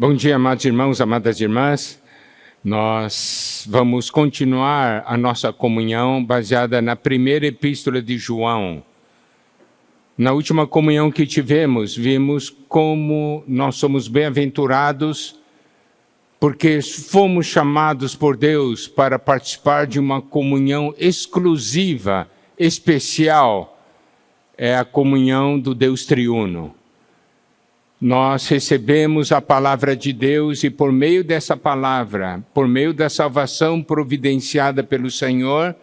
Bom dia, amados irmãos, amadas irmãs. Nós vamos continuar a nossa comunhão baseada na primeira epístola de João. Na última comunhão que tivemos, vimos como nós somos bem-aventurados porque fomos chamados por Deus para participar de uma comunhão exclusiva, especial. É a comunhão do Deus triuno. Nós recebemos a palavra de Deus e por meio dessa palavra, por meio da salvação providenciada pelo Senhor,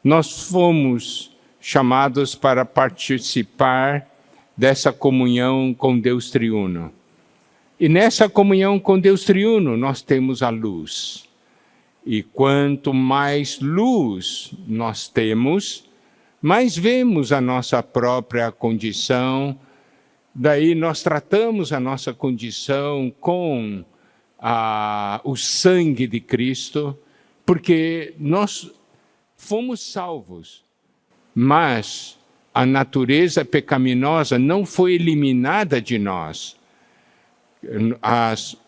nós fomos chamados para participar dessa comunhão com Deus triuno. E nessa comunhão com Deus triuno, nós temos a luz. E quanto mais luz nós temos, mais vemos a nossa própria condição. Daí nós tratamos a nossa condição com o sangue de Cristo, porque nós fomos salvos, mas a natureza pecaminosa não foi eliminada de nós.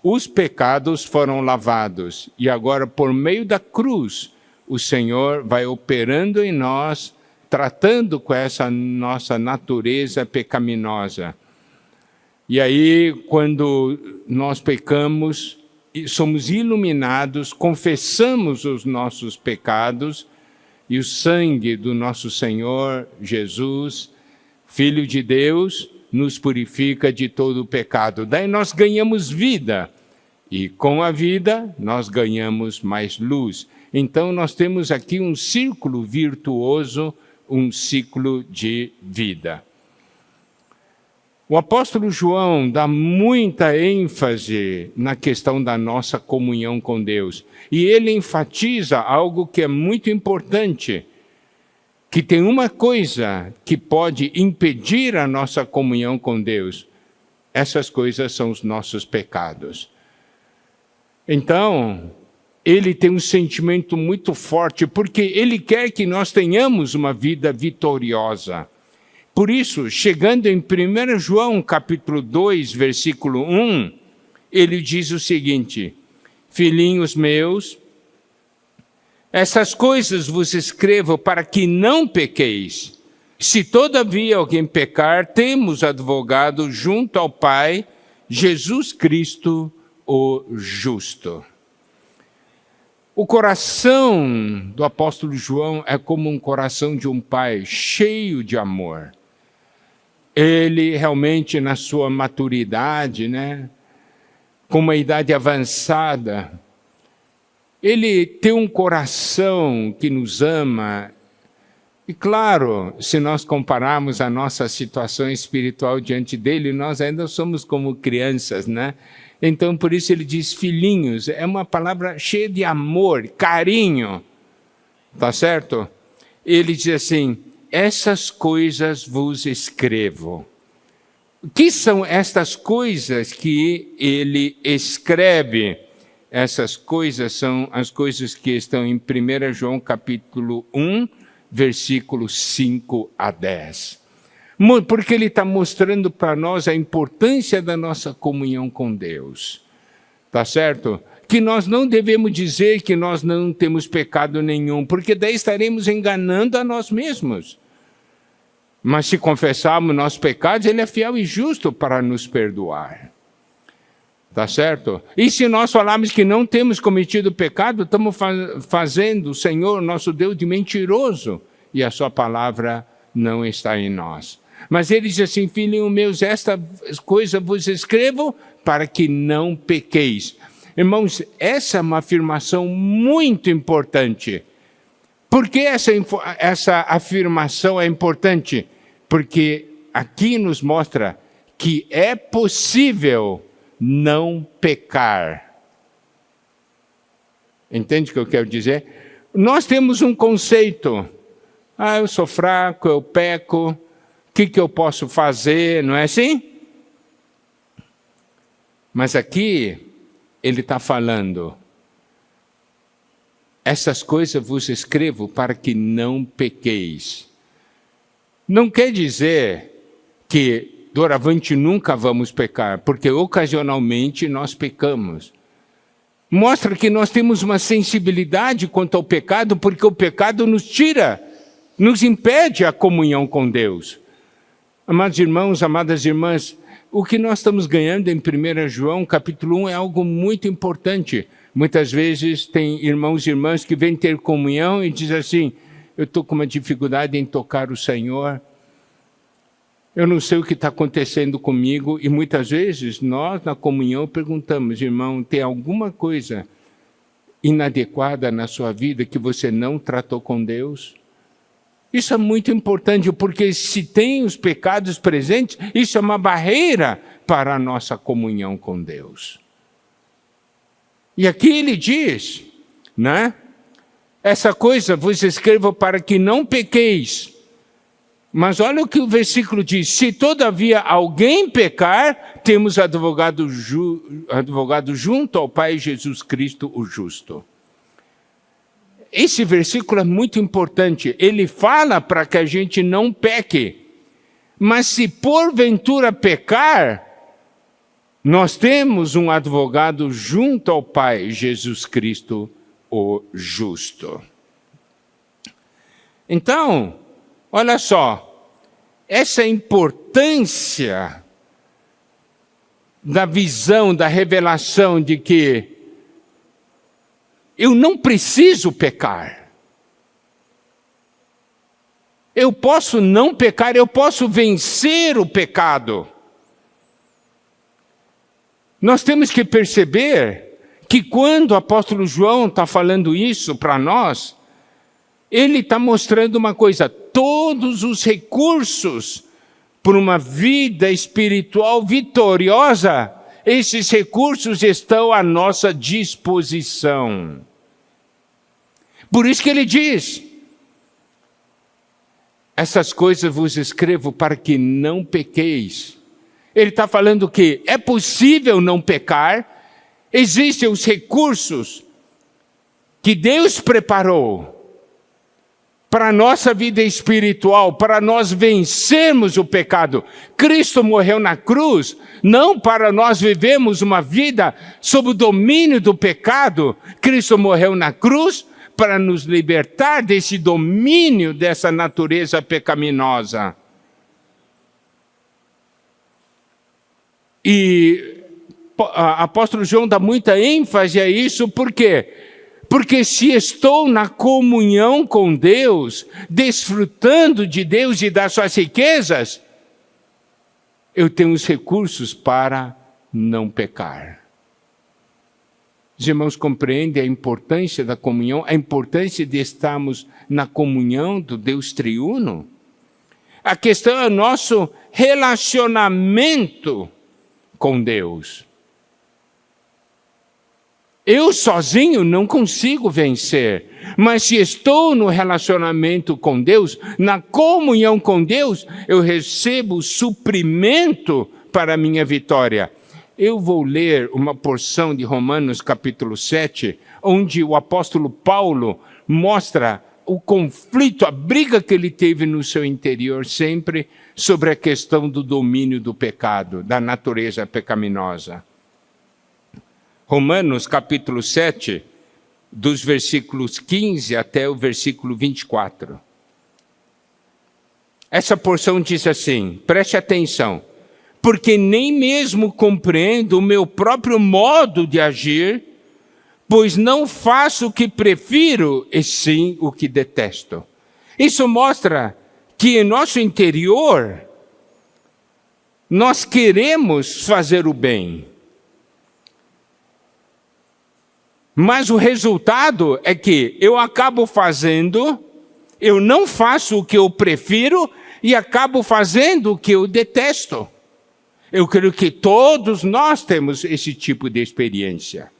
Os pecados foram lavados e agora, por meio da cruz, o Senhor vai operando em nós, tratando com essa nossa natureza pecaminosa. E aí, quando nós pecamos, somos iluminados, confessamos os nossos pecados, e o sangue do nosso Senhor Jesus, Filho de Deus, nos purifica de todo o pecado. Daí nós ganhamos vida, e com a vida nós ganhamos mais luz. Então nós temos aqui um círculo virtuoso, um ciclo de vida. O apóstolo João dá muita ênfase na questão da nossa comunhão com Deus. E ele enfatiza algo que é muito importante, que tem uma coisa que pode impedir a nossa comunhão com Deus. Essas coisas são os nossos pecados. Então, ele tem um sentimento muito forte, porque ele quer que nós tenhamos uma vida vitoriosa. Por isso, chegando em 1 João capítulo 2, versículo 1, ele diz o seguinte: filhinhos meus, essas coisas vos escrevo para que não pequeis. Se todavia alguém pecar, temos advogado junto ao Pai, Jesus Cristo, o justo. O coração do apóstolo João é como um coração de um pai cheio de amor. Ele realmente, na sua maturidade, com uma idade avançada, ele tem um coração que nos ama. E claro, se nós compararmos a nossa situação espiritual diante dele, nós ainda somos como crianças, Então, por isso ele diz filhinhos, é uma palavra cheia de amor, carinho, tá certo? Ele diz assim: essas coisas vos escrevo. O que são estas coisas que ele escreve? Essas coisas são as coisas que estão em 1 João capítulo 1, versículos 5 a 10. Porque ele está mostrando para nós a importância da nossa comunhão com Deus. Tá certo? Que nós não devemos dizer que nós não temos pecado nenhum, porque daí estaremos enganando a nós mesmos. Mas se confessarmos nossos pecados, ele é fiel e justo para nos perdoar. Tá certo? E se nós falarmos que não temos cometido pecado, estamos fazendo o Senhor, nosso Deus, de mentiroso, e a sua palavra não está em nós. Mas ele diz assim: filhinhos meus, esta coisa vos escrevo para que não pequeis. Irmãos, essa é uma afirmação muito importante. Por que essa afirmação é importante? Porque aqui nos mostra que é possível não pecar. Entende o que eu quero dizer? Nós temos um conceito. Eu sou fraco, eu peco, o que eu posso fazer, não é assim? Mas aqui ele está falando: essas coisas vos escrevo para que não pequeis. Não quer dizer que doravante nunca vamos pecar, porque ocasionalmente nós pecamos. Mostra que nós temos uma sensibilidade quanto ao pecado, porque o pecado nos tira, nos impede a comunhão com Deus. Amados irmãos, amadas irmãs, o que nós estamos ganhando em 1 João, capítulo 1, é algo muito importante. Muitas vezes tem irmãos e irmãs que vêm ter comunhão e dizem assim, eu estou com uma dificuldade em tocar o Senhor, eu não sei o que está acontecendo comigo, e muitas vezes nós na comunhão perguntamos, irmão, tem alguma coisa inadequada na sua vida que você não tratou com Deus? Isso é muito importante, porque se tem os pecados presentes, isso é uma barreira para a nossa comunhão com Deus. E aqui ele diz, né? Essa coisa vos escrevo para que não pequeis. Mas olha o que o versículo diz, se todavia alguém pecar, temos advogado junto ao Pai, Jesus Cristo o justo. Esse versículo é muito importante, ele fala para que a gente não peque, mas se porventura pecar, nós temos um advogado junto ao Pai, Jesus Cristo o justo. Então, olha só, essa importância da visão, da revelação de que eu não preciso pecar. Eu posso não pecar, eu posso vencer o pecado. Nós temos que perceber que quando o apóstolo João está falando isso para nós, ele está mostrando uma coisa, todos os recursos para uma vida espiritual vitoriosa, esses recursos estão à nossa disposição. Por isso que ele diz, essas coisas vos escrevo para que não pequeis. Ele está falando que é possível não pecar, existem os recursos que Deus preparou para a nossa vida espiritual, para nós vencermos o pecado. Cristo morreu na cruz, não para nós vivermos uma vida sob o domínio do pecado. Cristo morreu na cruz para nos libertar desse domínio, dessa natureza pecaminosa. E o apóstolo João dá muita ênfase a isso, por quê? Porque se estou na comunhão com Deus, desfrutando de Deus e das suas riquezas, eu tenho os recursos para não pecar. Os irmãos compreendem a importância da comunhão, a importância de estarmos na comunhão do Deus triuno? A questão é o nosso relacionamento com Deus. Eu sozinho não consigo vencer, mas se estou no relacionamento com Deus, na comunhão com Deus, eu recebo suprimento para a minha vitória. Eu vou ler uma porção de Romanos capítulo 7, onde o apóstolo Paulo mostra o conflito, a briga que ele teve no seu interior sempre sobre a questão do domínio do pecado, da natureza pecaminosa. Romanos capítulo 7, dos versículos 15 até o versículo 24. Essa porção diz assim, preste atenção, porque nem mesmo compreendo o meu próprio modo de agir, pois não faço o que prefiro, e sim o que detesto. Isso mostra que em nosso interior, nós queremos fazer o bem, mas o resultado é que eu acabo fazendo, eu não faço o que eu prefiro e acabo fazendo o que eu detesto. Eu creio que todos nós temos esse tipo de experiência.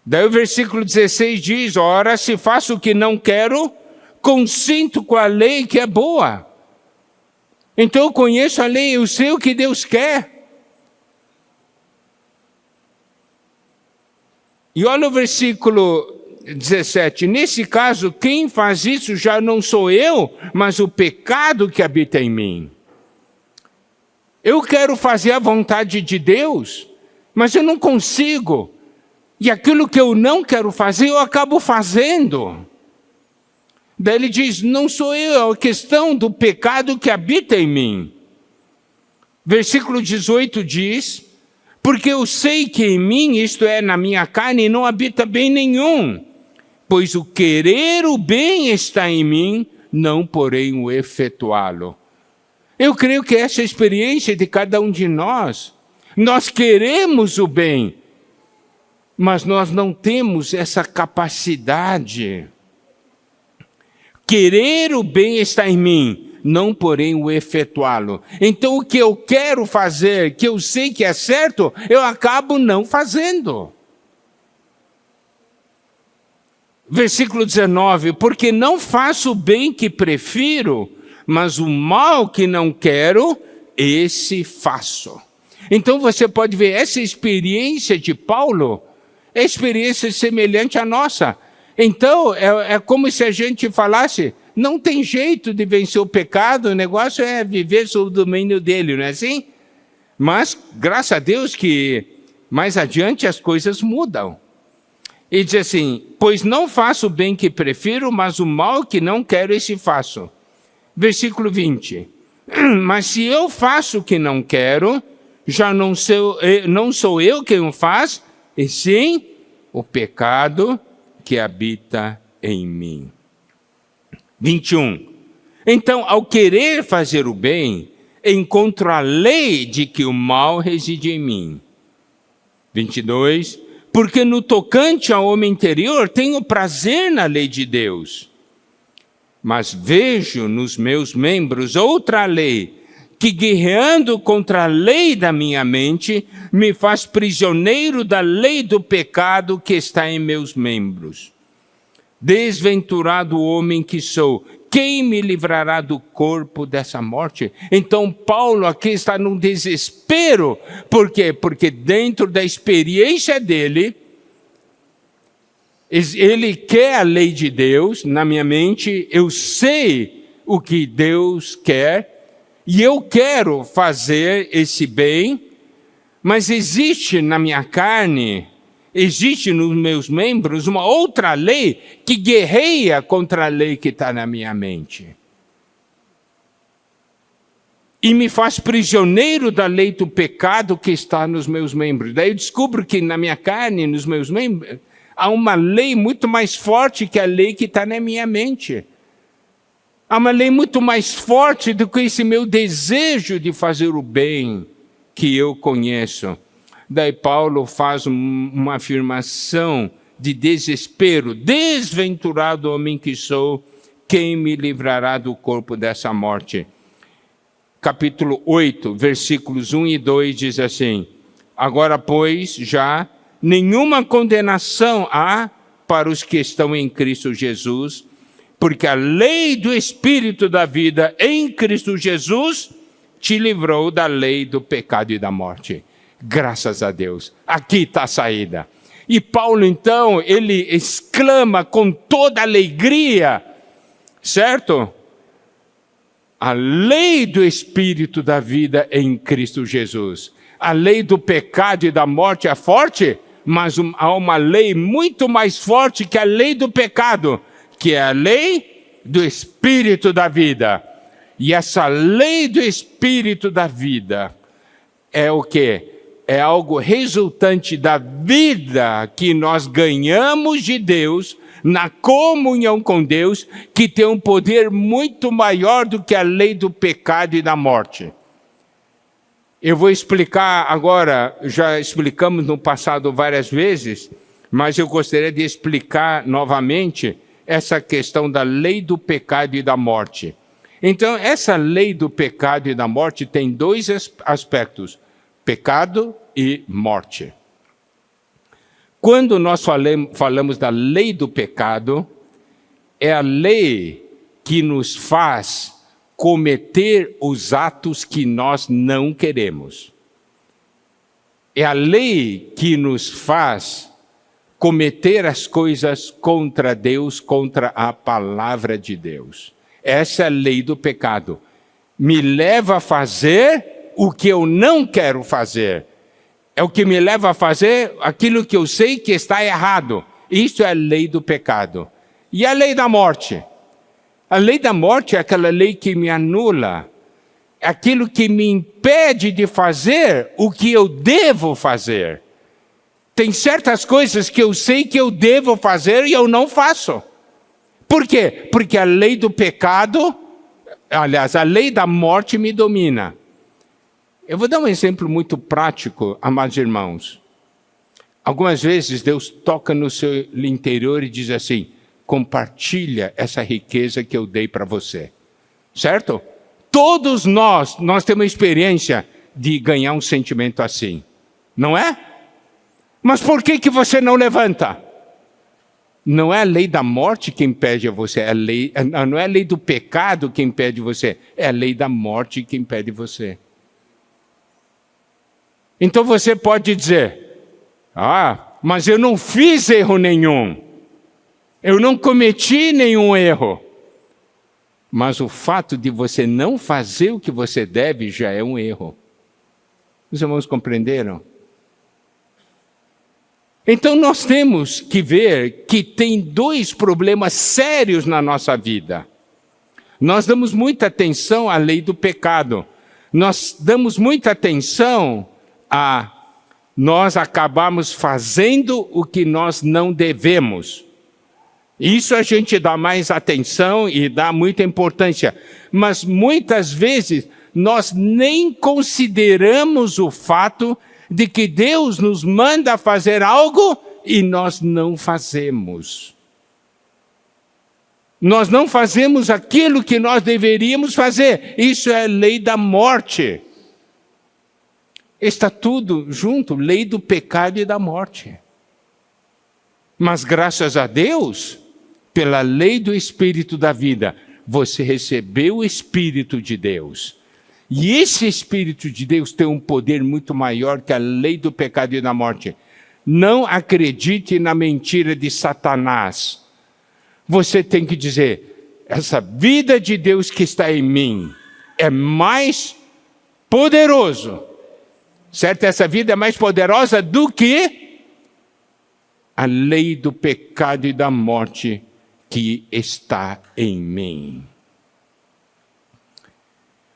Daí o versículo 16 diz, ora, se faço o que não quero, consinto com a lei que é boa. Então eu conheço a lei, eu sei o que Deus quer. E olha o versículo 17. Nesse caso, quem faz isso já não sou eu, mas o pecado que habita em mim. Eu quero fazer a vontade de Deus, mas eu não consigo. E aquilo que eu não quero fazer, eu acabo fazendo. Daí ele diz, não sou eu, é a questão do pecado que habita em mim. Versículo 18 diz, porque eu sei que em mim, isto é, na minha carne, não habita bem nenhum, pois o querer o bem está em mim, não porém o efetuá-lo. Eu creio que essa é a experiência de cada um de nós. Nós queremos o bem, mas nós não temos essa capacidade. Querer o bem está em mim, não porém o efetuá-lo. Então o que eu quero fazer, que eu sei que é certo, eu acabo não fazendo. Versículo 19, porque não faço o bem que prefiro, mas o mal que não quero, esse faço. Então você pode ver, essa experiência de Paulo é experiência semelhante à nossa. Então é como se a gente falasse, não tem jeito de vencer o pecado, o negócio é viver sob o domínio dele, não é assim? Mas graças a Deus que mais adiante as coisas mudam. E diz assim, pois não faço o bem que prefiro, mas o mal que não quero, esse faço. Versículo 20, mas se eu faço o que não quero, já não sou eu quem o faz, e sim o pecado que habita em mim. 21, então ao querer fazer o bem, encontro a lei de que o mal reside em mim. 22, porque no tocante ao homem interior, tenho prazer na lei de Deus. Mas vejo nos meus membros outra lei, que guerreando contra a lei da minha mente, me faz prisioneiro da lei do pecado que está em meus membros. Desventurado homem que sou, quem me livrará do corpo dessa morte? Então Paulo aqui está num desespero. Por quê? Porque dentro da experiência dele, ele quer a lei de Deus na minha mente, eu sei o que Deus quer, e eu quero fazer esse bem, mas existe na minha carne, existe nos meus membros uma outra lei que guerreia contra a lei que está na minha mente. E me faz prisioneiro da lei do pecado que está nos meus membros. Daí eu descubro que na minha carne, nos meus membros, há uma lei muito mais forte que a lei que está na minha mente. Há uma lei muito mais forte do que esse meu desejo de fazer o bem que eu conheço. Daí Paulo faz uma afirmação de desespero. Desventurado homem que sou, quem me livrará do corpo dessa morte? Capítulo 8, versículos 1 e 2 diz assim, agora pois já nenhuma condenação há para os que estão em Cristo Jesus, porque a lei do Espírito da vida em Cristo Jesus te livrou da lei do pecado e da morte. Graças a Deus, aqui está a saída. E Paulo então, ele exclama com toda alegria, certo? A lei do Espírito da vida em Cristo Jesus. A lei do pecado e da morte é forte, mas há uma lei muito mais forte que a lei do pecado, que é a lei do Espírito da vida. E essa lei do Espírito da vida é o quê? É algo resultante da vida que nós ganhamos de Deus, na comunhão com Deus, que tem um poder muito maior do que a lei do pecado e da morte. Eu vou explicar agora, já explicamos no passado várias vezes, mas eu gostaria de explicar novamente essa questão da lei do pecado e da morte. Então, essa lei do pecado e da morte tem dois aspectos, pecado e morte. Quando nós falamos da lei do pecado, é a lei que nos faz cometer os atos que nós não queremos. É a lei que nos faz cometer as coisas contra Deus, contra a palavra de Deus. Essa é a lei do pecado. Me leva a fazer o que eu não quero fazer. É o que me leva a fazer aquilo que eu sei que está errado. Isso é a lei do pecado. E a lei da morte? A lei da morte é aquela lei que me anula. Aquilo que me impede de fazer o que eu devo fazer. Tem certas coisas que eu sei que eu devo fazer e eu não faço. Por quê? Porque a lei do pecado, aliás, a lei da morte me domina. Eu vou dar um exemplo muito prático, amados irmãos. Algumas vezes Deus toca no seu interior e diz assim: compartilha essa riqueza que eu dei para você. Certo? Todos nós temos experiência de ganhar um sentimento assim. Não é? Mas por que você não levanta? Não é a lei da morte que impede você, não é a lei do pecado que impede você, é a lei da morte que impede você. Então você pode dizer: mas eu não fiz erro nenhum. Eu não cometi nenhum erro. Mas o fato de você não fazer o que você deve já é um erro. Os irmãos compreenderam? Então nós temos que ver que tem dois problemas sérios na nossa vida. Nós damos muita atenção à lei do pecado. Nós damos muita atenção a nós acabarmos fazendo o que nós não devemos. Isso a gente dá mais atenção e dá muita importância. Mas muitas vezes nós nem consideramos o fato de que Deus nos manda fazer algo e nós não fazemos. Nós não fazemos aquilo que nós deveríamos fazer. Isso é a lei da morte. Está tudo junto, lei do pecado e da morte. Mas graças a Deus, pela lei do Espírito da vida, você recebeu o Espírito de Deus. E esse Espírito de Deus tem um poder muito maior que a lei do pecado e da morte. Não acredite na mentira de Satanás. Você tem que dizer: essa vida de Deus que está em mim é mais poderoso. Certo? Essa vida é mais poderosa do que a lei do pecado e da morte que está em mim.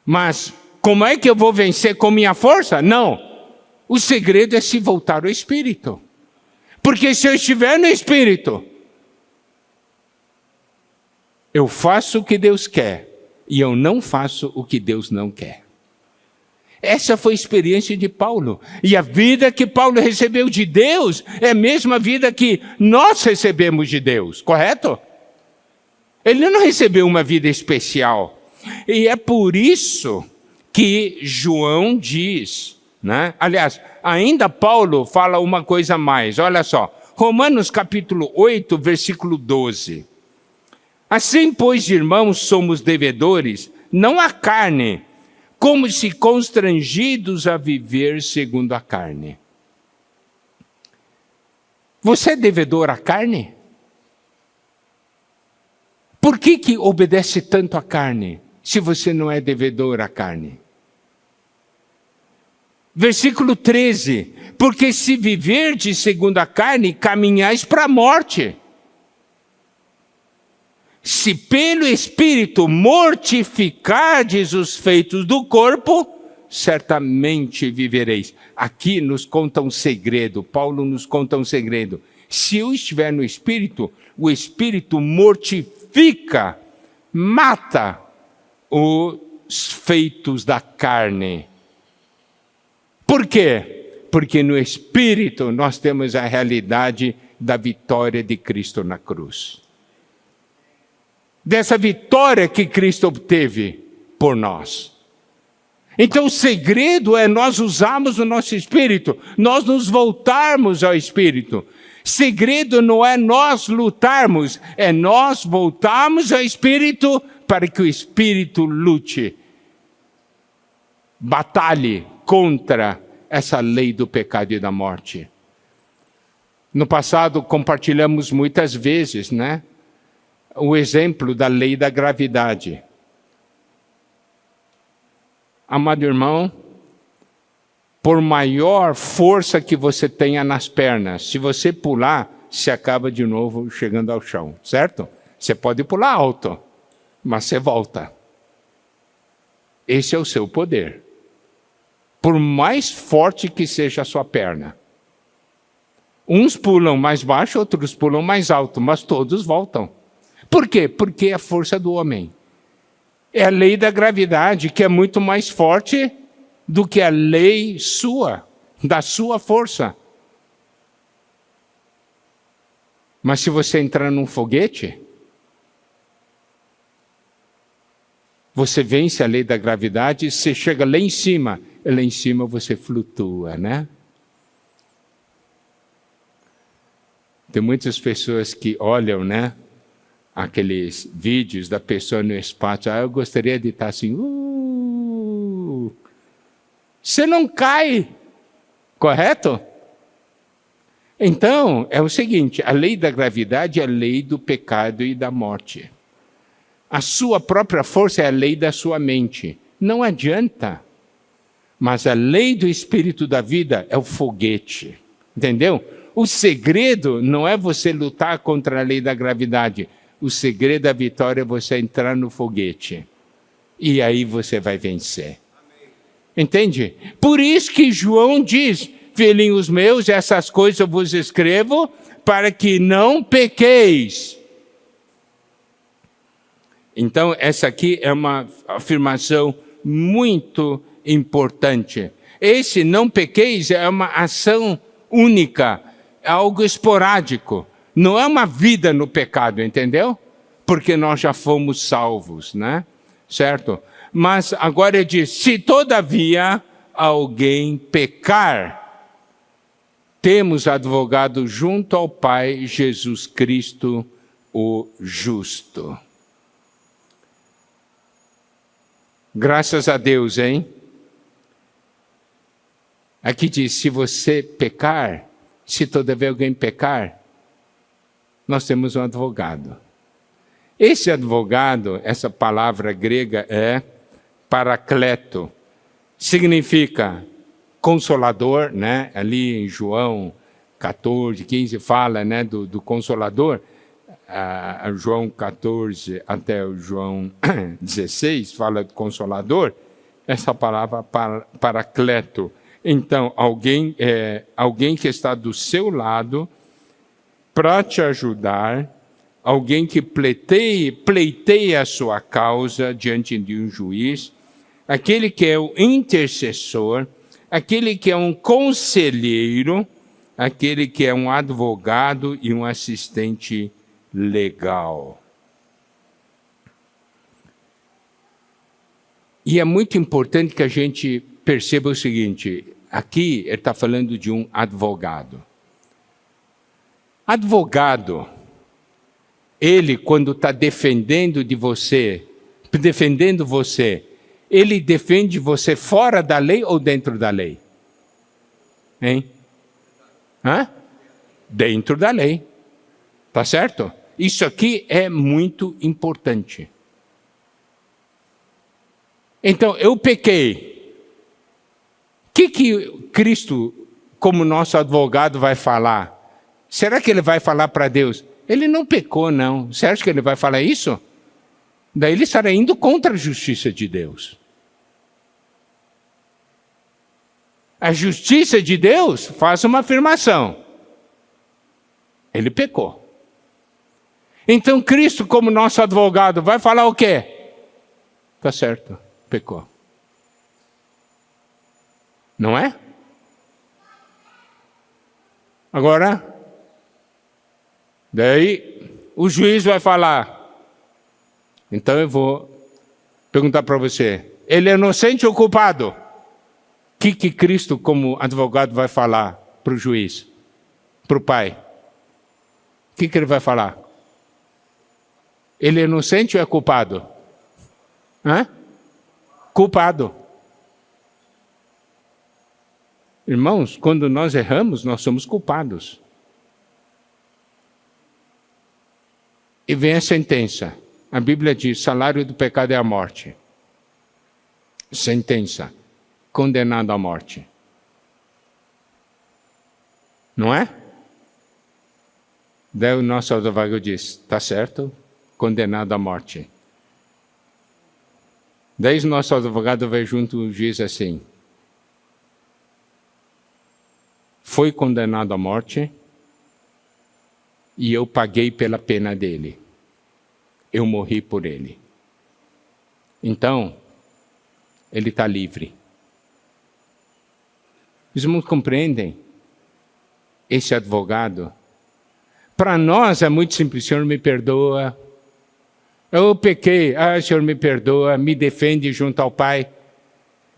Mas como é que eu vou vencer com minha força? Não. O segredo é se voltar ao Espírito. Porque se eu estiver no Espírito, eu faço o que Deus quer e eu não faço o que Deus não quer. Essa foi a experiência de Paulo. E a vida que Paulo recebeu de Deus é a mesma vida que nós recebemos de Deus, correto? Ele não recebeu uma vida especial. E é por isso que João diz, né? Aliás, ainda Paulo fala uma coisa a mais. Olha só, Romanos capítulo 8, versículo 12. Assim, pois, irmãos, somos devedores, não à carne, como se constrangidos a viver segundo a carne. Você é devedor à carne? Por que obedece tanto à carne, se você não é devedor à carne? Versículo 13. Porque se viverdes segundo a carne, caminhais para a morte. Se pelo Espírito mortificardes os feitos do corpo, certamente vivereis. Aqui nos conta um segredo, Paulo nos conta um segredo. Se eu estiver no Espírito, o Espírito mortifica, mata os feitos da carne. Por quê? Porque no Espírito nós temos a realidade da vitória de Cristo na cruz. Dessa vitória que Cristo obteve por nós. Então o segredo é nós usarmos o nosso Espírito, nós nos voltarmos ao Espírito. Segredo não é nós lutarmos, é nós voltarmos ao Espírito para que o Espírito lute, batalhe contra essa lei do pecado e da morte. No passado compartilhamos muitas vezes, né? O exemplo da lei da gravidade. Amado irmão, por maior força que você tenha nas pernas, se você pular, você acaba de novo chegando ao chão, certo? Você pode pular alto, mas você volta. Esse é o seu poder. Por mais forte que seja a sua perna. Uns pulam mais baixo, outros pulam mais alto, mas todos voltam. Por quê? Porque é a força do homem. É a lei da gravidade, que é muito mais forte do que a lei sua, da sua força. Mas se você entrar num foguete, você vence a lei da gravidade, você chega lá em cima, e lá em cima você flutua, né? Tem muitas pessoas que olham, né? Aqueles vídeos da pessoa no espaço. Eu gostaria de estar assim. Você não cai, correto? Então, é o seguinte, a lei da gravidade é a lei do pecado e da morte. A sua própria força é a lei da sua mente. Não adianta. Mas a lei do espírito da vida é o foguete. Entendeu? O segredo não é você lutar contra a lei da gravidade. O segredo da vitória é você entrar no foguete. E aí você vai vencer. Entende? Por isso que João diz, filhinhos meus, essas coisas eu vos escrevo para que não pequeis. Então, essa aqui é uma afirmação muito importante. Esse não pequeis é uma ação única, é algo esporádico. Não é uma vida no pecado, entendeu? Porque nós já fomos salvos, né? Certo? Mas agora ele diz, se todavia alguém pecar, temos advogado junto ao Pai, Jesus Cristo, o justo. Graças a Deus, hein? Aqui diz, se você pecar, se todavia alguém pecar, nós temos um advogado. Esse advogado, essa palavra grega é paracleto. Significa consolador, né? Ali em João 14, 15 fala, né, do consolador. João 14 até o João 16 fala do consolador. Essa palavra paracleto. Então, alguém que está do seu lado para te ajudar, alguém que pleiteia a sua causa diante de um juiz, aquele que é o intercessor, aquele que é um conselheiro, aquele que é um advogado e um assistente legal. E é muito importante que a gente perceba o seguinte, aqui ele está falando de um advogado. Advogado, ele quando está defendendo você, ele defende você fora da lei ou dentro da lei? Hein? Dentro da lei. Tá certo? Isso aqui é muito importante. Então, eu pequei. O que Cristo, como nosso advogado, vai falar? Será que ele vai falar para Deus? Ele não pecou, não. Você acha que ele vai falar isso? Daí ele estará indo contra a justiça de Deus. A justiça de Deus faz uma afirmação. Ele pecou. Então Cristo, como nosso advogado, vai falar o quê? Tá certo, pecou. Não é? Agora, daí o juiz vai falar. Então eu vou perguntar para você, ele é inocente ou culpado? O que Cristo, como advogado, vai falar para o juiz? Para o pai? O que ele vai falar? Ele é inocente ou é culpado? Culpado. Irmãos, quando nós erramos, nós somos culpados. E vem a sentença. A Bíblia diz, salário do pecado é a morte. Sentença. Condenado à morte. Não é? Daí o nosso advogado diz, está certo, condenado à morte. Daí o nosso advogado vai junto e diz assim, foi condenado à morte e eu paguei pela pena dele. Eu morri por ele. Então, ele está livre. Os irmãos compreendem? Esse advogado, para nós é muito simples, Senhor me perdoa, eu pequei, Senhor me perdoa, me defende junto ao Pai.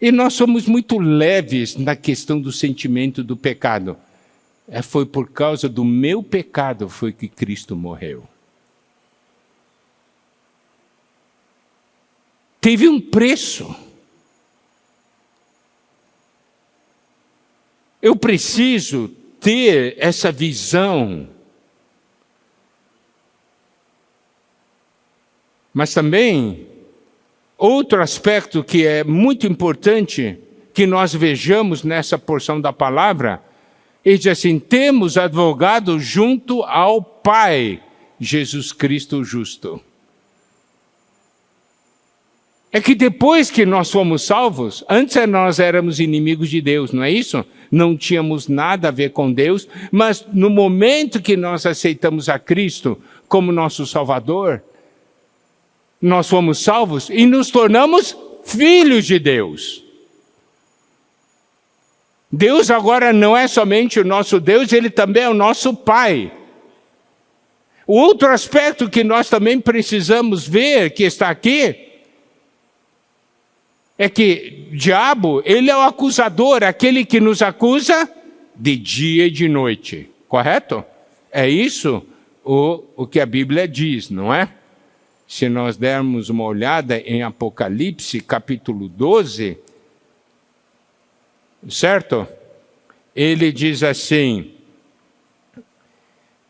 E nós somos muito leves na questão do sentimento do pecado. Foi por causa do meu pecado foi que Cristo morreu. Teve um preço. Eu preciso ter essa visão. Mas também, outro aspecto que é muito importante, que nós vejamos nessa porção da palavra, ele diz assim, temos advogado junto ao Pai, Jesus Cristo justo. É que depois que nós fomos salvos, antes nós éramos inimigos de Deus, não é isso? Não tínhamos nada a ver com Deus, mas no momento que nós aceitamos a Cristo como nosso Salvador, nós fomos salvos e nos tornamos filhos de Deus. Deus agora não é somente o nosso Deus, Ele também é o nosso Pai. O outro aspecto que nós também precisamos ver, que está aqui, é que o diabo, ele é o acusador, aquele que nos acusa de dia e de noite. Correto? É isso o que a Bíblia diz, não é? Se nós dermos uma olhada em Apocalipse, capítulo 12, certo? Ele diz assim,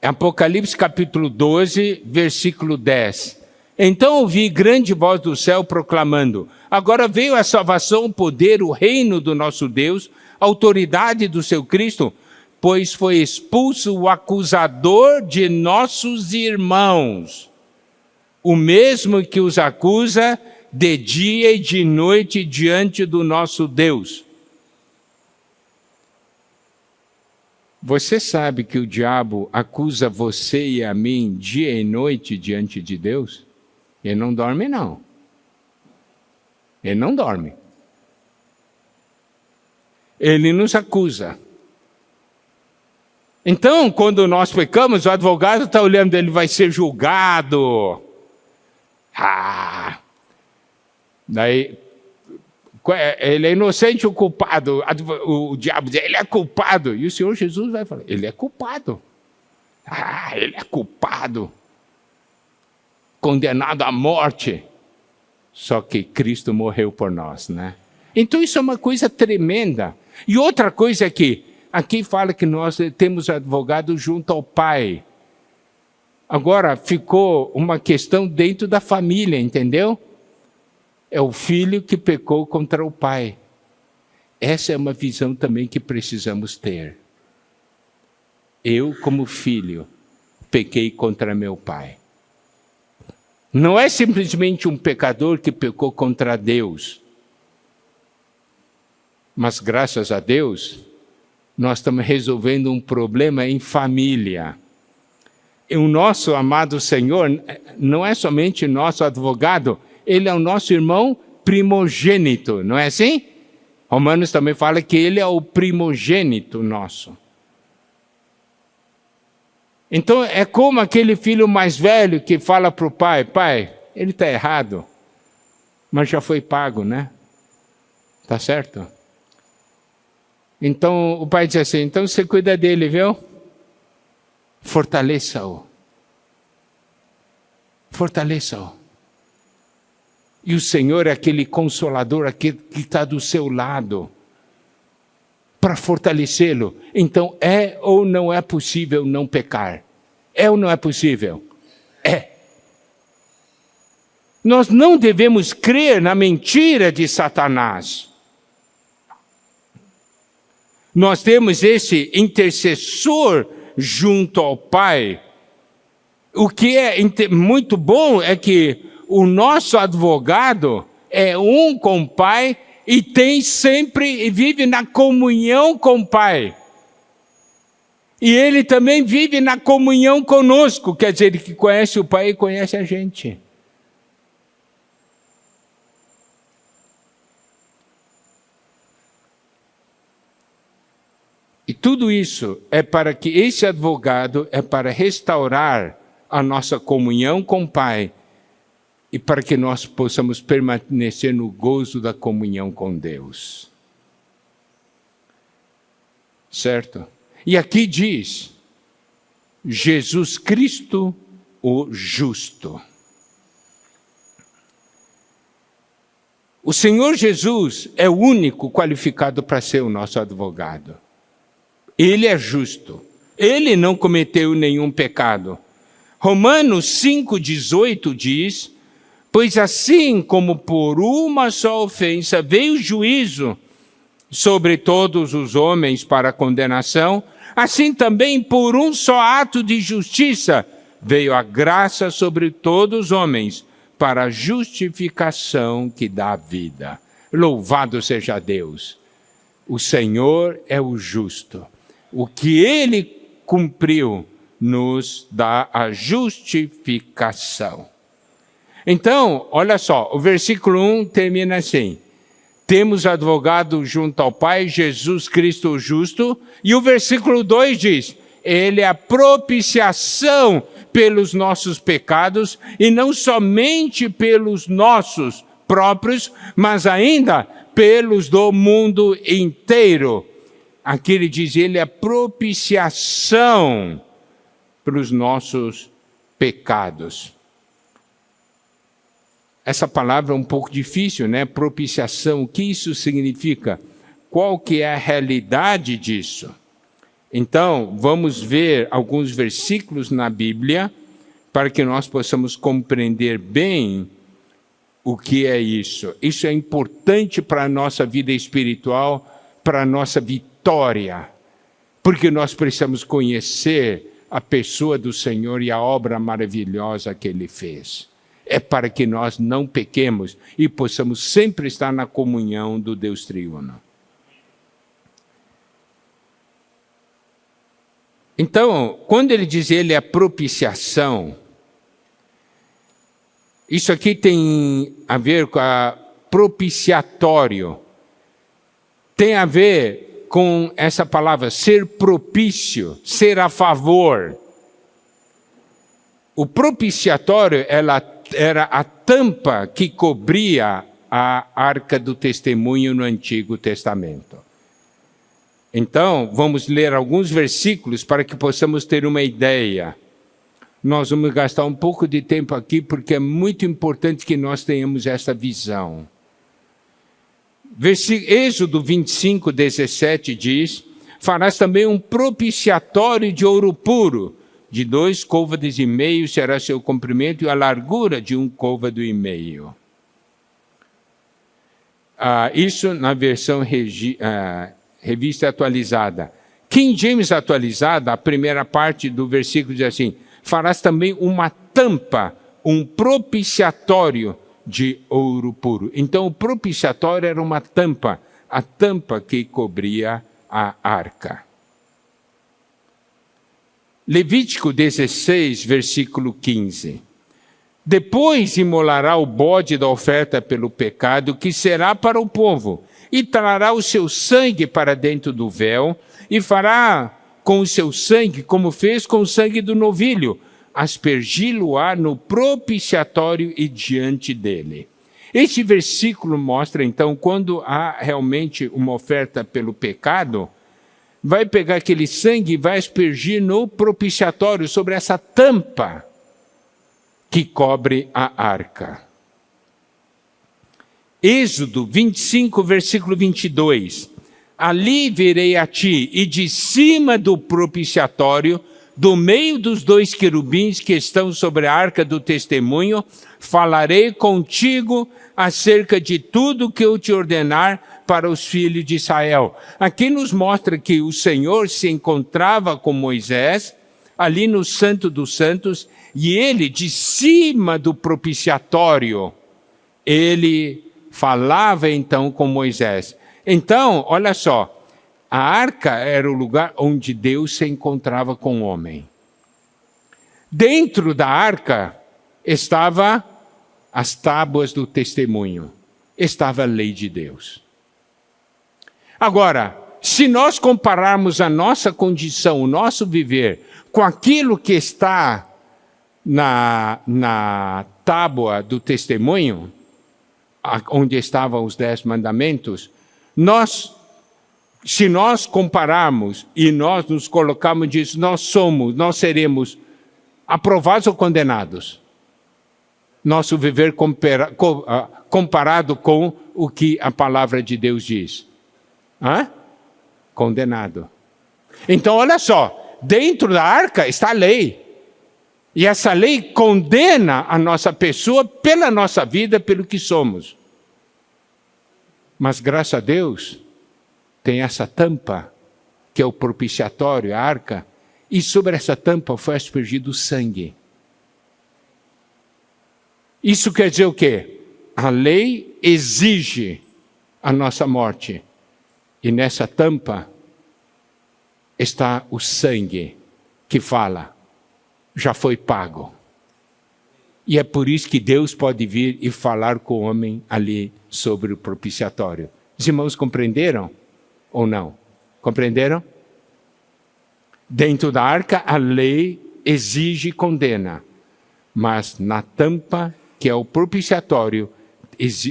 Apocalipse capítulo 12, versículo 10. Então ouvi grande voz do céu proclamando, agora veio a salvação, o poder, o reino do nosso Deus, a autoridade do seu Cristo, pois foi expulso o acusador de nossos irmãos, o mesmo que os acusa de dia e de noite diante do nosso Deus. Você sabe que o diabo acusa você e a mim dia e noite diante de Deus? Ele não dorme, não. Ele não dorme. Ele nos acusa. Então, quando nós pecamos, o advogado está olhando, ele vai ser julgado. Daí, ele é inocente ou culpado? O diabo diz, ele é culpado. E o Senhor Jesus vai falar, ele é culpado. Ele é culpado. Condenado à morte. Só que Cristo morreu por nós, né? Então isso é uma coisa tremenda. E outra coisa é que, aqui fala que nós temos advogado junto ao Pai. Agora ficou uma questão dentro da família, entendeu? É o filho que pecou contra o pai. Essa é uma visão também que precisamos ter. Eu, como filho, pequei contra meu pai. Não é simplesmente um pecador que pecou contra Deus. Mas graças a Deus, nós estamos resolvendo um problema em família. E o nosso amado Senhor não é somente nosso advogado, Ele é o nosso irmão primogênito, não é assim? Romanos também fala que Ele é o primogênito nosso. Então é como aquele filho mais velho que fala para o pai, pai, ele está errado, mas já foi pago, né? Tá certo? Então o pai diz assim, então você cuida dele, viu? Fortaleça-o. Fortaleça-o. E o Senhor é aquele consolador, aquele que está do seu lado, para fortalecê-lo. Então, é ou não é possível não pecar? É ou não é possível? É. Nós não devemos crer na mentira de Satanás. Nós temos esse intercessor junto ao Pai. O que é muito bom é que o nosso advogado é um com o Pai e tem sempre e vive na comunhão com o Pai. E ele também vive na comunhão conosco, quer dizer, ele que conhece o Pai e conhece a gente. E tudo isso é para que esse advogado é para restaurar a nossa comunhão com o Pai e para que nós possamos permanecer no gozo da comunhão com Deus. Certo? E aqui diz, Jesus Cristo, o justo. O Senhor Jesus é o único qualificado para ser o nosso advogado. Ele é justo. Ele não cometeu nenhum pecado. Romanos 5,18 diz, pois assim como por uma só ofensa veio o juízo sobre todos os homens para condenação, assim também por um só ato de justiça veio a graça sobre todos os homens para a justificação que dá vida. Louvado seja Deus! O Senhor é o justo. O que Ele cumpriu nos dá a justificação. Então, olha só, o versículo 1 termina assim. Temos advogado junto ao Pai, Jesus Cristo o justo. E o versículo 2 diz, Ele é a propiciação pelos nossos pecados, e não somente pelos nossos próprios, mas ainda pelos do mundo inteiro. Aqui ele diz, Ele é a propiciação pelos nossos pecados. Essa palavra é um pouco difícil, né? Propiciação, o que isso significa? Qual que é a realidade disso? Então, vamos ver alguns versículos na Bíblia para que nós possamos compreender bem o que é isso. Isso é importante para a nossa vida espiritual, para a nossa vitória, porque nós precisamos conhecer a pessoa do Senhor e a obra maravilhosa que Ele fez. É para que nós não pequemos e possamos sempre estar na comunhão do Deus triuno. Então, quando ele diz Ele é propiciação, isso aqui tem a ver com a propiciatório. Tem a ver com essa palavra, ser propício, ser a favor. O propiciatório, era a tampa que cobria a arca do testemunho no Antigo Testamento. Então, vamos ler alguns versículos para que possamos ter uma ideia. Nós vamos gastar um pouco de tempo aqui, porque é muito importante que nós tenhamos essa visão. Êxodo 25, 17 diz, farás também um propiciatório de ouro puro, de 2,5 côvados será seu comprimento e a largura de 1,5 côvado. Isso na versão revista atualizada. King James atualizada, a primeira parte do versículo diz assim, farás também uma tampa, um propiciatório de ouro puro. Então o propiciatório era uma tampa, a tampa que cobria a arca. Levítico 16, versículo 15. Depois imolará o bode da oferta pelo pecado, que será para o povo, e trará o seu sangue para dentro do véu, e fará com o seu sangue, como fez com o sangue do novilho, aspergi-lo-á no propiciatório e diante dele. Este versículo mostra, então, quando há realmente uma oferta pelo pecado, vai pegar aquele sangue e vai aspergir no propiciatório, sobre essa tampa que cobre a arca. Êxodo 25, versículo 22. Ali virei a ti, e de cima do propiciatório, do meio dos 2 querubins que estão sobre a arca do testemunho, falarei contigo acerca de tudo que eu te ordenar para os filhos de Israel. Aqui nos mostra que o Senhor se encontrava com Moisés, ali no Santo dos Santos, e ele, de cima do propiciatório, ele falava então com Moisés. Então, olha só, a arca era o lugar onde Deus se encontrava com o homem. Dentro da arca estava as tábuas do testemunho, estava a lei de Deus. Agora, se nós compararmos a nossa condição, o nosso viver, com aquilo que está na tábua do testemunho, onde estavam os 10 mandamentos, se nós compararmos e nós nos colocarmos disso, nós seremos aprovados ou condenados? Nosso viver comparado com o que a palavra de Deus diz. Condenado. Então, olha só, dentro da arca está a lei. E essa lei condena a nossa pessoa pela nossa vida, pelo que somos. Mas, graças a Deus, tem essa tampa, que é o propiciatório, a arca, e sobre essa tampa foi aspergido sangue. Isso quer dizer o quê? A lei exige a nossa morte. E nessa tampa está o sangue que fala, já foi pago. E é por isso que Deus pode vir e falar com o homem ali sobre o propiciatório. Os irmãos compreenderam ou não? Compreenderam? Dentro da arca, a lei exige e condena. Mas na tampa, que é o propiciatório,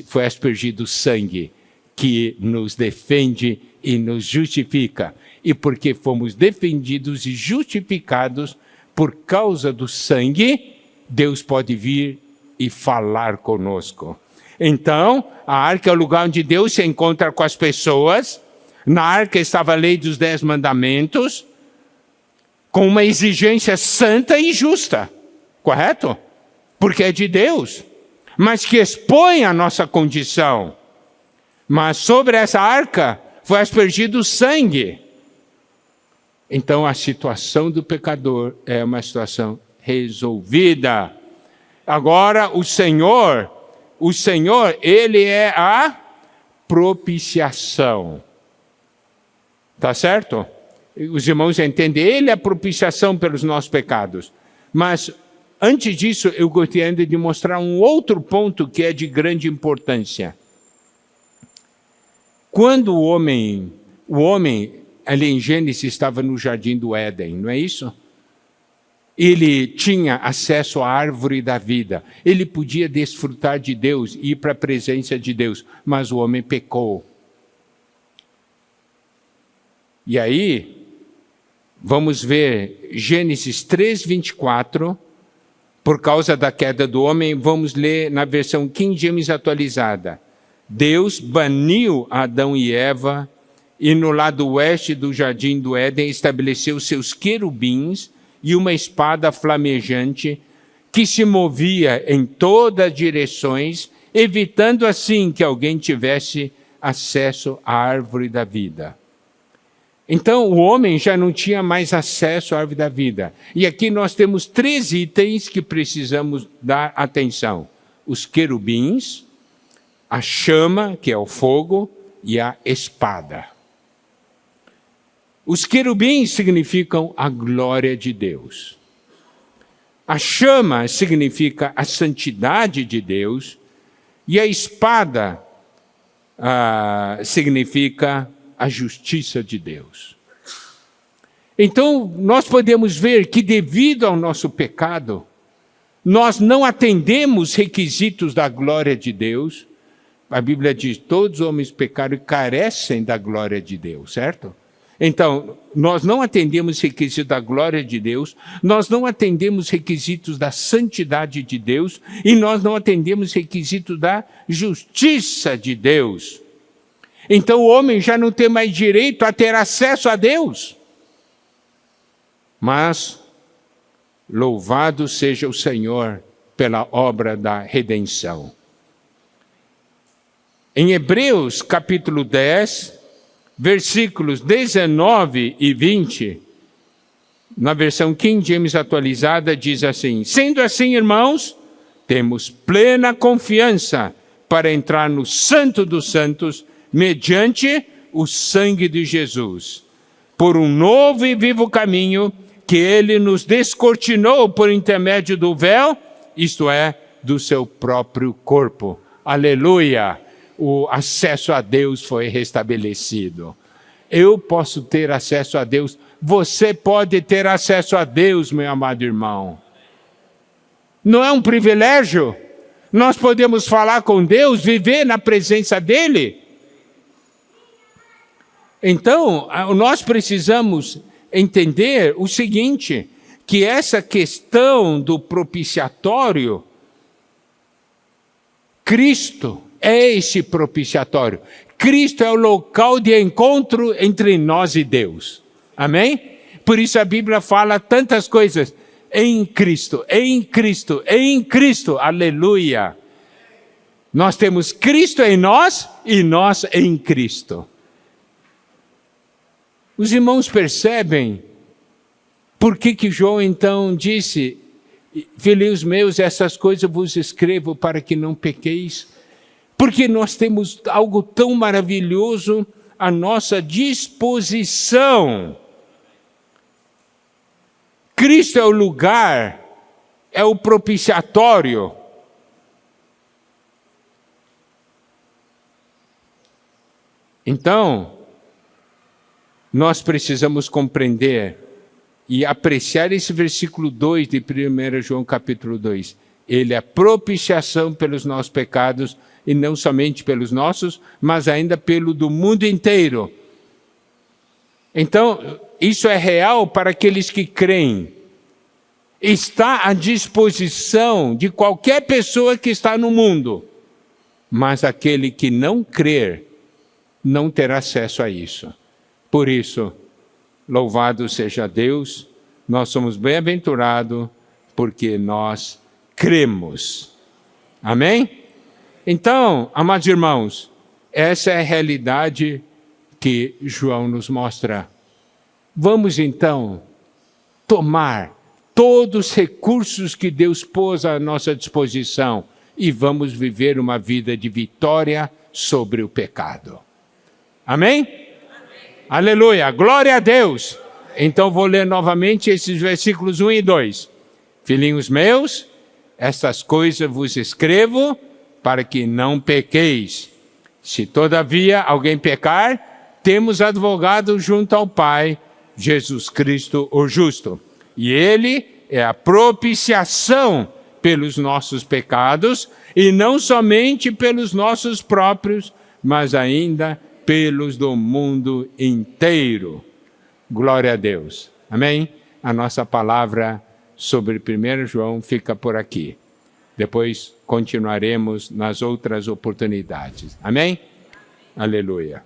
foi aspergido sangue, que nos defende e nos justifica. E porque fomos defendidos e justificados por causa do sangue, Deus pode vir e falar conosco. Então, a arca é o lugar onde Deus se encontra com as pessoas. Na arca estava a lei dos 10 mandamentos, com uma exigência santa e justa, correto? Porque é de Deus, mas que expõe a nossa condição. Mas sobre essa arca foi aspergido sangue. Então a situação do pecador é uma situação resolvida. Agora o Senhor, Ele é a propiciação. Tá certo? Os irmãos entendem, Ele é a propiciação pelos nossos pecados. Mas antes disso, eu gostaria de mostrar um outro ponto que é de grande importância. Quando o homem, ali em Gênesis, estava no jardim do Éden, não é isso? Ele tinha acesso à árvore da vida. Ele podia desfrutar de Deus, ir para a presença de Deus, mas o homem pecou. E aí, vamos ver Gênesis 3:24, por causa da queda do homem, vamos ler na versão King James atualizada. Deus baniu Adão e Eva e no lado oeste do jardim do Éden estabeleceu seus querubins e uma espada flamejante que se movia em todas as direções, evitando assim que alguém tivesse acesso à árvore da vida. Então o homem já não tinha mais acesso à árvore da vida. E aqui nós temos 3 itens que precisamos dar atenção. Os querubins, a chama, que é o fogo, e a espada. Os querubins significam a glória de Deus. A chama significa a santidade de Deus. E a espada significa a justiça de Deus. Então, nós podemos ver que devido ao nosso pecado, nós não atendemos requisitos da glória de Deus. A Bíblia diz, todos os homens pecaram e carecem da glória de Deus, certo? Então, nós não atendemos requisitos da glória de Deus, nós não atendemos requisitos da santidade de Deus e nós não atendemos requisitos da justiça de Deus. Então, o homem já não tem mais direito a ter acesso a Deus. Mas Louvado seja o Senhor pela obra da redenção. Em Hebreus capítulo 10, versículos 19 e 20, na versão King James atualizada, diz assim: sendo assim, irmãos, temos plena confiança para entrar no Santo dos Santos, mediante o sangue de Jesus, por um novo e vivo caminho que ele nos descortinou por intermédio do véu, isto é, do seu próprio corpo. Aleluia! O acesso a Deus foi restabelecido. Eu posso ter acesso a Deus. Você pode ter acesso a Deus, meu amado irmão. Não é um privilégio? Nós podemos falar com Deus, viver na presença dEle. Então, nós precisamos entender o seguinte, que essa questão do propiciatório, Cristo é esse propiciatório. Cristo é o local de encontro entre nós e Deus. Amém? Por isso a Bíblia fala tantas coisas. Em Cristo, em Cristo, em Cristo. Aleluia. Nós temos Cristo em nós e nós em Cristo. Os irmãos percebem por que João então disse: filhinhos meus, essas coisas vos escrevo para que não pequeis. Porque nós temos algo tão maravilhoso à nossa disposição. Cristo é o lugar, é o propiciatório. Então, nós precisamos compreender e apreciar esse versículo 2 de 1 João capítulo 2. Ele é propiciação pelos nossos pecados, e não somente pelos nossos, mas ainda pelo do mundo inteiro. Então, isso é real para aqueles que creem. Está à disposição de qualquer pessoa que está no mundo. Mas aquele que não crer, não terá acesso a isso. Por isso, louvado seja Deus, nós somos bem-aventurados porque nós cremos. Amém? Então, amados irmãos, essa é a realidade que João nos mostra. Vamos então tomar todos os recursos que Deus pôs à nossa disposição e vamos viver uma vida de vitória sobre o pecado. Amém? Amém. Aleluia, glória a Deus. Então vou ler novamente esses versículos 1 e 2. Filhinhos meus, estas coisas vos escrevo para que não pequeis. Se todavia alguém pecar, temos advogado junto ao Pai, Jesus Cristo o justo. E ele é a propiciação pelos nossos pecados, e não somente pelos nossos próprios, mas ainda pelos do mundo inteiro. Glória a Deus. Amém? A nossa palavra sobre 1 João fica por aqui. Depois continuaremos nas outras oportunidades. Amém? Aleluia.